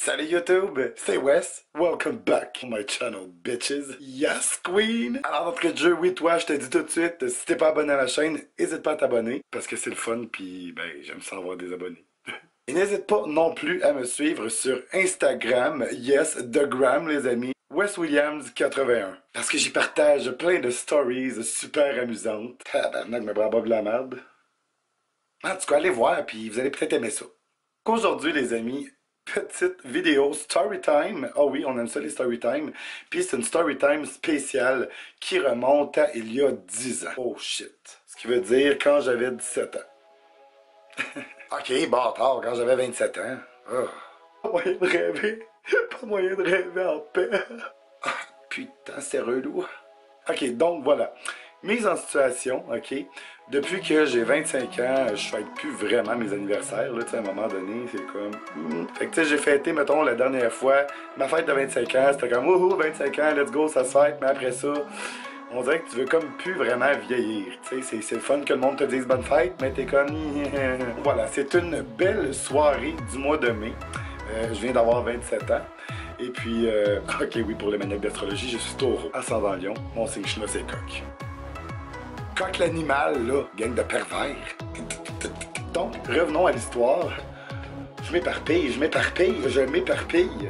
Salut YouTube, c'est Wes. Welcome back to my channel, bitches. Yes, queen! Alors, d'entrée de jeu, oui, toi, je te dis tout de suite, si t'es pas abonné à la chaîne, n'hésite pas à t'abonner, parce que c'est le fun, puis ben, j'aime ça avoir des abonnés. Et n'hésite pas non plus à me suivre sur Instagram, yes, The Gram, les amis, Wes Williams 81. Parce que j'y partage plein de stories super amusantes. Tabarnak, me bravo de la merde. En tout cas, allez voir, puis vous allez peut-être aimer ça. Qu'aujourd'hui, les amis, petite vidéo Storytime. Ah oui, on aime ça les Storytime. Puis c'est une Storytime spéciale qui remonte à il y a 10 ans. Oh shit. Ce qui veut dire quand j'avais 17 ans. Ok, bâtard, quand j'avais 27 ans. Oh. Pas moyen de rêver. Pas moyen de rêver en paix. Ah, putain, c'est relou. Ok, donc voilà. Mise en situation, ok. Depuis que j'ai 25 ans, je fête plus vraiment mes anniversaires, là, tu sais, à un moment donné, c'est comme... Fait que, tu sais, j'ai fêté, mettons, la dernière fois, ma fête de 25 ans, c'était comme, wouhou, 25 ans, let's go, ça se fête, mais après ça, on dirait que tu veux comme plus vraiment vieillir, tu sais, c'est le fun que le monde te dise bonne fête, mais t'es comme... Voilà, c'est une belle soirée du mois de mai, je viens d'avoir 27 ans. Et puis, ok, oui, pour les maniaques d'astrologie, je suis taureau, ascendant lion, mon signe chinois, c'est coq. Coq l'animal, là, gang de pervers. Donc, revenons à l'histoire. Je m'éparpille.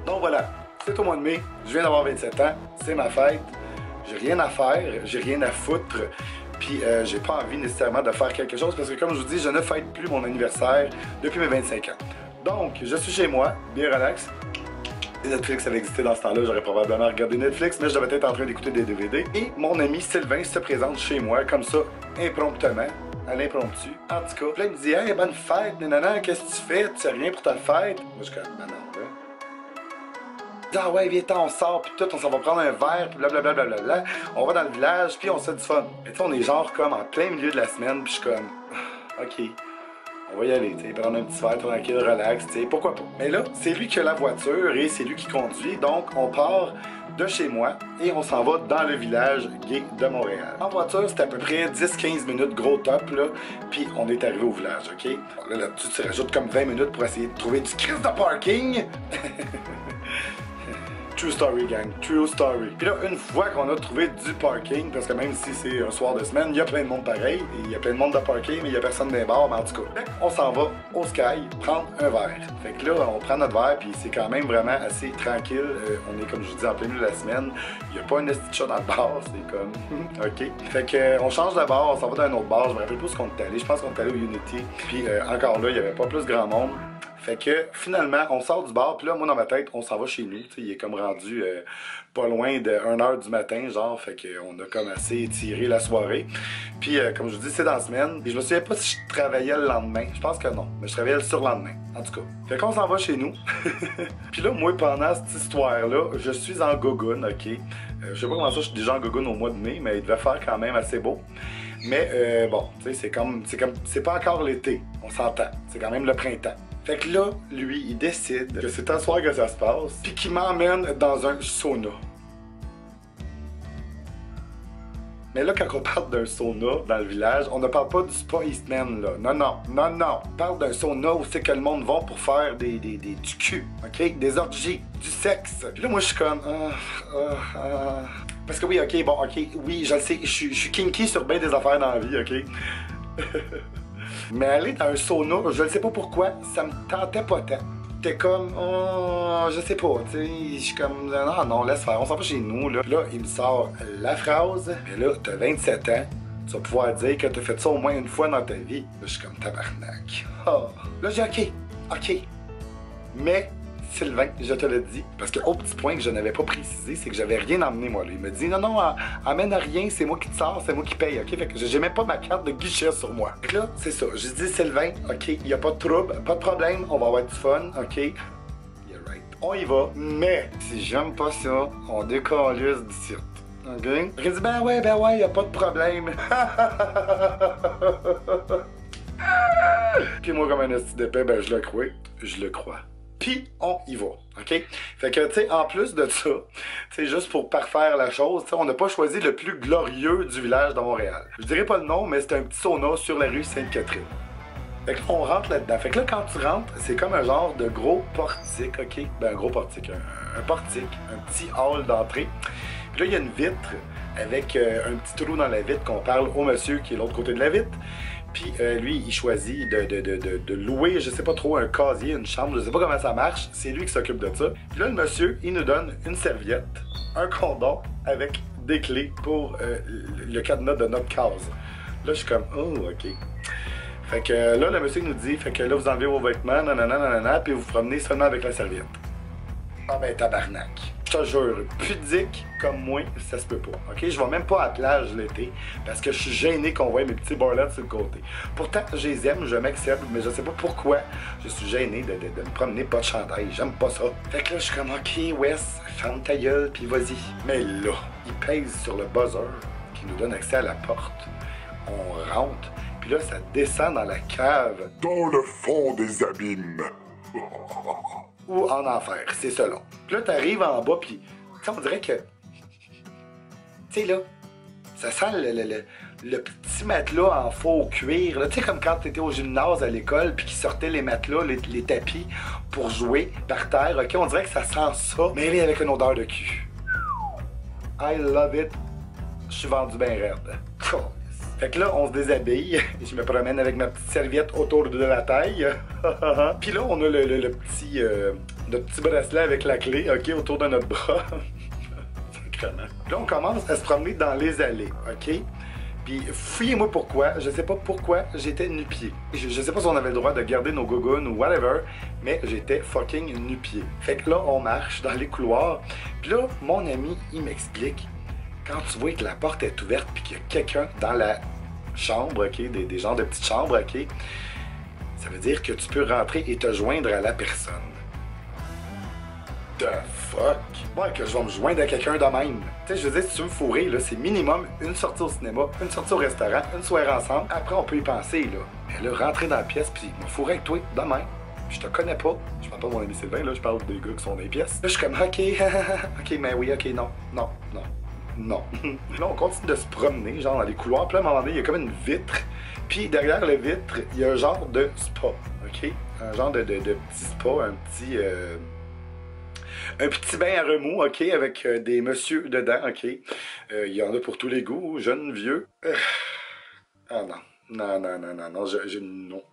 Donc voilà, c'est au mois de mai, je viens d'avoir 27 ans, c'est ma fête, j'ai rien à faire, j'ai rien à foutre, puis j'ai pas envie nécessairement de faire quelque chose parce que comme je vous dis, je ne fête plus mon anniversaire depuis mes 25 ans. Donc, je suis chez moi, bien relax. Si Netflix avait existé dans ce temps-là, j'aurais probablement regardé Netflix, mais je devais être en train d'écouter des DVD. Et mon ami Sylvain se présente chez moi, comme ça, impromptement, à l'impromptu. En tout cas, puis là, il me dit « Hey, bonne fête, nanana, qu'est-ce que tu fais? Tu sais rien pour ta fête? » Moi, je suis comme « Ben non, hein? » Ah ouais, viens, on sort, puis tout, on s'en va prendre un verre, puis blablabla. On va dans le village, puis on se fait du fun. Et tu sais, on est genre comme en plein milieu de la semaine, puis je suis comme « Ok. » On va y aller, tu sais, prendre un petit verre tranquille, relax, tu sais, pourquoi pas. Mais là, c'est lui qui a la voiture et c'est lui qui conduit, donc on part de chez moi et on s'en va dans le village gay de Montréal. En voiture, c'était à peu près 10-15 minutes, gros top, là, puis on est arrivé au village, ok? Bon, là-dessus, tu rajoutes comme 20 minutes pour essayer de trouver du crise de parking. True story, gang. True story. Puis là, une fois qu'on a trouvé du parking, parce que même si c'est un soir de semaine, il y a plein de monde pareil. Et il y a plein de monde de parking, mais il y a personne dans les bars, mais en tout cas. On s'en va au Sky prendre un verre. Fait que là, on prend notre verre, puis c'est quand même vraiment assez tranquille. On est, comme je vous dis, en plein milieu de la semaine. Il n'y a pas un esti de chat dans le bar, c'est comme... OK. Fait que on change de bar, on s'en va dans un autre bar. Je me rappelle pas où qu'on est allé. Je pense qu'on est allé au Unity. Puis encore là, il n'y avait pas plus grand monde. Fait que finalement, on sort du bar, puis là, moi dans ma tête, on s'en va chez nous. T'sais, il est comme rendu pas loin de 1h du matin, genre, fait qu'on a comme assez tiré la soirée. Puis comme je vous dis, c'est dans la semaine. Et je me souviens pas si je travaillais le lendemain. Je pense que non, mais je travaillais le surlendemain, en tout cas. Fait qu'on s'en va chez nous. Puis là, moi, pendant cette histoire-là, je suis en gogoune, ok? Je sais pas comment ça, je suis déjà en gogoune au mois de mai, mais il devait faire quand même assez beau. Mais bon, tu sais, c'est pas encore l'été, on s'entend. C'est quand même le printemps. Fait que là, lui, il décide que c'est un soir que ça se passe, puis qu'il m'emmène dans un sauna. Mais là, quand on parle d'un sauna dans le village, on ne parle pas du spa Eastman, là. Non. On parle d'un sauna où c'est que le monde va pour faire du cul, ok? Des orgies, du sexe. Puis là, moi, je suis comme... Parce que oui, ok, bon, ok, oui, je le sais, je suis kinky sur bien des affaires dans la vie, ok? Mais aller dans un sauna, je ne sais pas pourquoi, ça me tentait pas tant. T'es comme, oh, je sais pas, tu sais, je suis comme, non, laisse faire, on s'en va chez nous, là. Puis là, il me sort la phrase, mais là, t'as 27 ans, tu vas pouvoir dire que t'as fait ça au moins une fois dans ta vie. Là, je suis comme tabarnak. Oh. Là, j'ai ok. Mais, Sylvain, je te le dis, parce qu'au petit point que je n'avais pas précisé, c'est que j'avais rien emmené, moi, là. Il me dit, non, amène rien, c'est moi qui te sors, c'est moi qui paye, ok? Fait que j'ai même pas ma carte de guichet sur moi. Fait que là, c'est ça, j'ai dit, Sylvain, ok, y a pas de trouble, pas de problème, on va avoir du fun, ok? Yeah, right. On y va, mais si j'aime pas ça, on décalisse d'ici. Ok? Il dit, ben ouais, y a pas de problème. Puis moi, comme un esti d'épais, ben je le crois. Puis on y va, ok? Fait que, tu sais, en plus de ça, tu sais, juste pour parfaire la chose, on n'a pas choisi le plus glorieux du village de Montréal. Je dirais pas le nom, mais c'est un petit sauna sur la rue Sainte-Catherine. Fait que là, on rentre là-dedans. Fait que là, quand tu rentres, c'est comme un genre de gros portique, OK? Ben, un gros portique, un portique, un petit hall d'entrée. Puis là, il y a une vitre avec un petit trou dans la vitre qu'on parle au monsieur qui est de l'autre côté de la vitre. Puis lui, il choisit de louer, je sais pas trop, un casier, une chambre, je sais pas comment ça marche. C'est lui qui s'occupe de ça. Puis là, le monsieur, il nous donne une serviette, un condom avec des clés pour le cadenas de notre case. Là, je suis comme, oh, OK. Fait que là, le monsieur nous dit, fait que là, vous enlevez vos vêtements, nanana, nanana, puis vous promenez seulement avec la serviette. Ah ben, tabarnak. Je te jure, pudique comme moi, ça se peut pas, OK? Je vais même pas à la plage l'été parce que je suis gêné qu'on voit mes petits borlettes sur le côté. Pourtant, je les aime, je m'accepte, mais je sais pas pourquoi je suis gêné de me promener pas de chandail. J'aime pas ça. Fait que là, je suis comme, OK, Wes, ferme ta gueule, puis vas-y. Mais là, il pèse sur le buzzer qui nous donne accès à la porte. On rentre, puis là, ça descend dans la cave. Dans le fond des abîmes. Ou en enfer, c'est selon. Puis là, t'arrives en bas, puis on dirait que... Tu sais, là, ça sent le petit matelas en faux cuir. Tu sais, comme quand t'étais au gymnase à l'école, puis qu'ils sortaient les matelas, les tapis pour jouer par terre. OK, on dirait que ça sent ça, mêlé avec une odeur de cul. I love it. Je suis vendu bien raide. Fait que là, on se déshabille. Je me promène avec ma petite serviette autour de la taille. Puis là, on a le petit bracelet avec la clé, OK, autour de notre bras. Sacrément. Là, on commence à se promener dans les allées, OK? Puis, fouillez-moi pourquoi. Je sais pas pourquoi j'étais nu-pied. Je sais pas si on avait le droit de garder nos gougounes ou whatever, mais j'étais fucking nu-pied. Fait que là, on marche dans les couloirs. Puis là, mon ami, il m'explique. Quand tu vois que la porte est ouverte puis qu'il y a quelqu'un dans la chambre, OK, des genres de petites chambres, OK, ça veut dire que tu peux rentrer et te joindre à la personne. The fuck? Ouais, que je vais me joindre à quelqu'un de même. Tu sais, je veux dire, si tu veux me fourrer, là, c'est minimum une sortie au cinéma, une sortie au restaurant, une soirée ensemble. Après, on peut y penser, là. Mais là, rentrer dans la pièce puis me fourrer avec toi de même. Je te connais pas. Je parle pas de mon ami Sylvain, là, je parle des gars qui sont dans les pièces. Là, je suis comme, OK, OK, mais oui, OK, non. Non. Là, on continue de se promener, genre dans les couloirs. Puis là, à un moment donné, il y a comme une vitre. Puis derrière la vitre, il y a un genre de spa, OK? Un genre de petit spa, un petit bain à remous, OK? Avec des messieurs dedans, OK? Il y en a pour tous les goûts, jeunes, vieux. Ah non. Non. Non.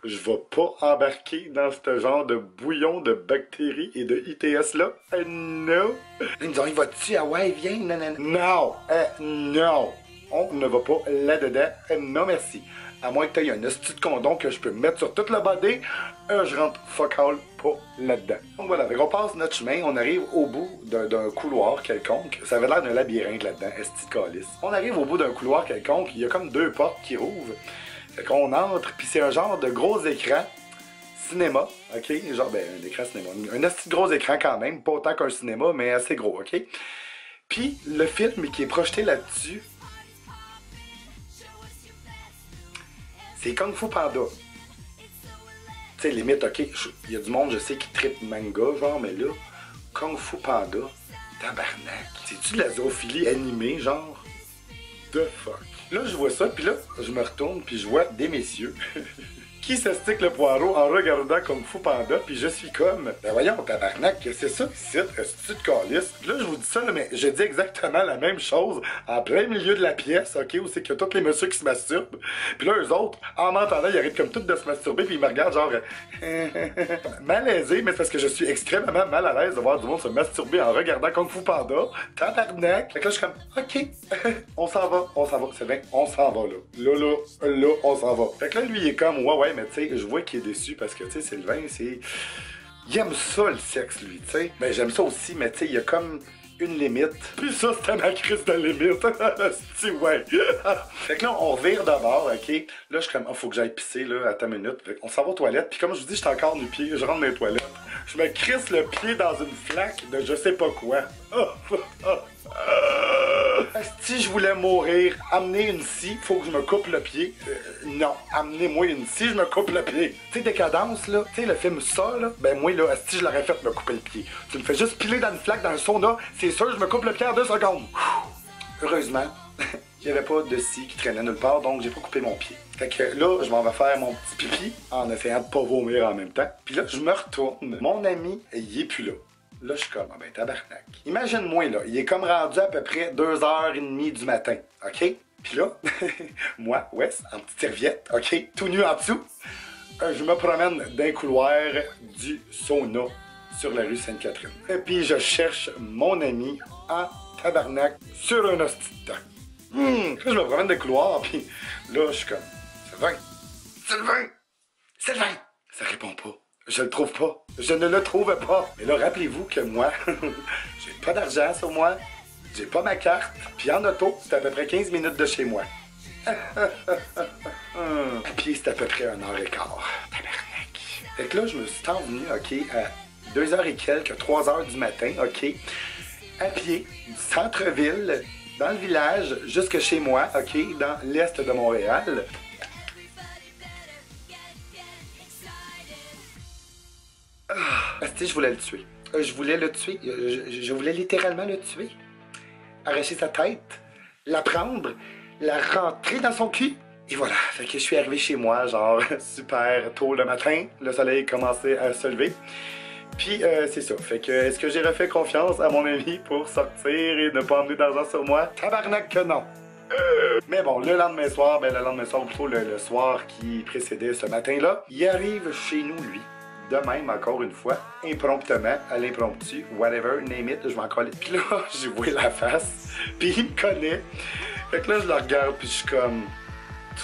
Je vais pas embarquer dans ce genre de bouillon de bactéries et de ITS-là. Non. Ils me disent, il va-tu? Ah ouais, viens, non. Non. On ne va pas là-dedans. Non, merci. À moins que tu aies un hostie de condom que je peux mettre sur toute la body, je rentre fuck all pas là-dedans. Donc voilà, on passe notre chemin, on arrive au bout d'un couloir quelconque. Ça avait l'air d'un labyrinthe là-dedans, hostie de calice. On arrive au bout d'un couloir quelconque, il y a comme deux portes qui rouvrent. Fait qu'on entre, puis c'est un genre de gros écran cinéma, OK? Genre, ben, un écran cinéma. Un hostie de gros écran quand même, pas autant qu'un cinéma, mais assez gros, OK? Puis le film qui est projeté là-dessus, c'est Kung Fu Panda. Tu sais, limite, OK, il y a du monde, je sais, qui trippe manga, genre, mais là, Kung Fu Panda, tabarnak. C'est-tu de la zoophilie animée, genre? The fuck. Là, je vois ça, puis là, je me retourne, puis je vois des messieurs qui s'astiquent le poireau en regardant Kung Fu Panda, puis je suis comme, ben voyons, tabarnak, c'est ça ici, est-ce que tu calisses? Là, je vous dis ça, là, mais je dis exactement la même chose en plein milieu de la pièce, OK, où c'est qu'il y a tous les messieurs qui se masturbent. Puis là, eux autres, en m'entendant, ils arrêtent comme tout de se masturber, puis ils me regardent genre malaisé, mais c'est parce que je suis extrêmement mal à l'aise de voir du monde se masturber en regardant Kung Fu Panda. Tabarnak! Fait que là, je suis comme, OK, on s'en va, c'est bien, on s'en va, là. Là, on s'en va. Fait que là, lui, il est comme, ouais, mais tu sais, je vois qu'il est déçu parce que, tu sais, Sylvain, c'est... Il aime ça, le sexe, lui, tu sais. Ben, j'aime ça aussi, mais tu sais, il y a comme une limite. Puis ça, c'était ma crise de limite. C'est ouais. Fait que là, on revire d'abord, OK? Là, je suis comme, faut que j'aille pisser, là, à ta minute. Fait qu'on s'en va aux toilettes. Puis comme je vous dis, j'étais encore nu-pied. Je rentre dans les toilettes. Je me crisse le pied dans une flaque de je sais pas quoi. Si je voulais mourir, amener une scie, faut que je me coupe le pied. Non, amenez-moi une scie, je me coupe le pied. Tu sais, Décadence, là, tu sais, le film ça, là, ben moi, là, si je l'aurais fait me couper le pied. Tu me fais juste piler dans une flaque, dans un sauna, c'est sûr, je me coupe le pied en 2 secondes. Heureusement, il n'y avait pas de scie qui traînait nulle part, donc j'ai pas coupé mon pied. Fait que là, je m'en vais faire mon petit pipi en essayant de pas vomir en même temps. Puis là, je me retourne. Mon ami, il est plus là. Là, je suis comme, ah ben tabarnak. Imagine-moi, là, il est comme rendu à peu près 2h30 du matin, OK? Puis là, moi, Wes, en petite serviette, OK, tout nu en dessous, je me promène d'un couloir du sauna sur la rue Sainte-Catherine. Et puis, je cherche mon ami en tabarnak sur un hostie de temps. Là, je me promène dans le couloir, puis là, je suis comme, Sylvain! Sylvain! Sylvain! Ça répond pas. Je le trouve pas. Je ne le trouve pas. Mais là, rappelez-vous que moi, j'ai pas d'argent sur moi, j'ai pas ma carte, puis en auto, c'est à peu près 15 minutes de chez moi. À pied, c'est à peu près 1h15. Tabarnak. Fait que là, je me suis envenu, OK, à 2h et quelques, 3h du matin, OK, à pied, du centre-ville, dans le village, jusque chez moi, OK, dans l'est de Montréal. Je voulais le tuer. Je voulais le tuer. Je voulais littéralement le tuer. Arracher sa tête, la prendre, la rentrer dans son cul. Et voilà. Fait que je suis arrivé chez moi, genre, super tôt le matin. Le soleil commençait à se lever. Puis, c'est ça. Fait que, est-ce que j'ai refait confiance à mon ami pour sortir et ne pas emmener d'argent sur moi? Tabarnak que non! Mais bon, le lendemain soir, ou plutôt le soir qui précédait ce matin-là, il arrive chez nous, lui. De même, encore une fois, impromptement, à l'impromptu, whatever, name it, je vais en coller. Puis là, j'ai voué la face, puis il me connaît. Fait que là, je le regarde, puis je suis comme,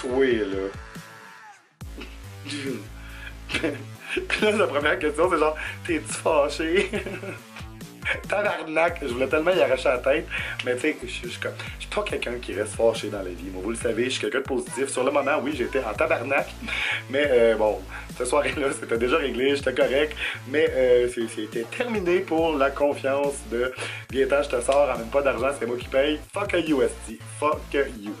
toi, là. Puis là, la première question, c'est genre, t'es-tu fâché? Tabarnak, je voulais tellement y arracher la tête, mais tu sais, je suis pas quelqu'un qui reste fâché dans la vie. Moi, vous le savez, je suis quelqu'un de positif. Sur le moment, oui, j'étais en tabarnak, mais bon, cette soirée-là, c'était déjà réglé, j'étais correct, mais c'était terminé pour la confiance de Gaétan, je te sors, amène pas d'argent, c'est moi qui paye. Fuck you, esti. Fuck you.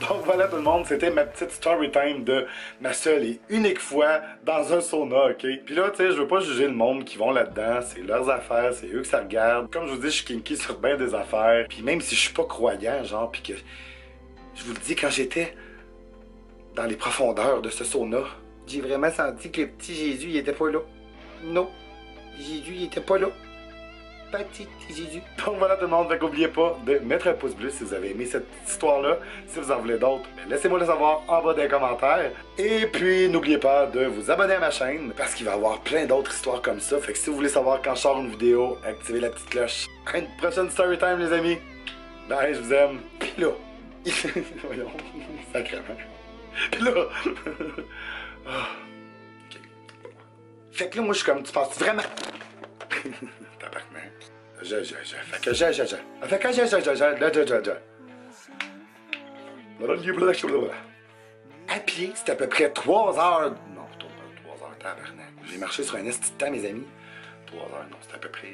Donc voilà tout le monde, c'était ma petite story time de ma seule et unique fois dans un sauna, OK? Puis là, tu sais, je veux pas juger le monde qui vont là-dedans, c'est leurs affaires, c'est eux que ça regarde. Comme je vous dis, je suis kinky sur bien des affaires. Puis même si je suis pas croyant, genre, puis que... Je vous le dis, quand j'étais dans les profondeurs de ce sauna, j'ai vraiment senti que le petit Jésus, il était pas là. Non, Jésus, il était pas là. Petit Jésus. Donc voilà tout le monde, fait qu'oubliez pas de mettre un pouce bleu si vous avez aimé cette histoire-là. Si vous en voulez d'autres, laissez-moi le savoir en bas des commentaires. Et puis n'oubliez pas de vous abonner à ma chaîne parce qu'il va y avoir plein d'autres histoires comme ça. Fait que si vous voulez savoir quand je sors une vidéo, activez la petite cloche. À une prochaine story time les amis. Bye, je vous aime. Puis là, voyons, sacrément. Puis là, OK. Fait que là, moi je suis comme, tu penses vraiment... Tabarnak. Fait que à pied, c'est à peu près 3 heures. Non, plutôt pas 3 heures, tabarnak. J'ai marché sur un esti de temps, mes amis. 3 heures, non, c'est à peu près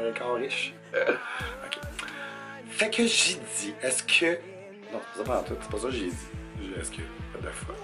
1h15 riche. OK. Fait que j'ai dit, est-ce que... Non, c'est pas ça pendant tout, c'est pas ça que j'ai dit. Est-ce que... What the fuck?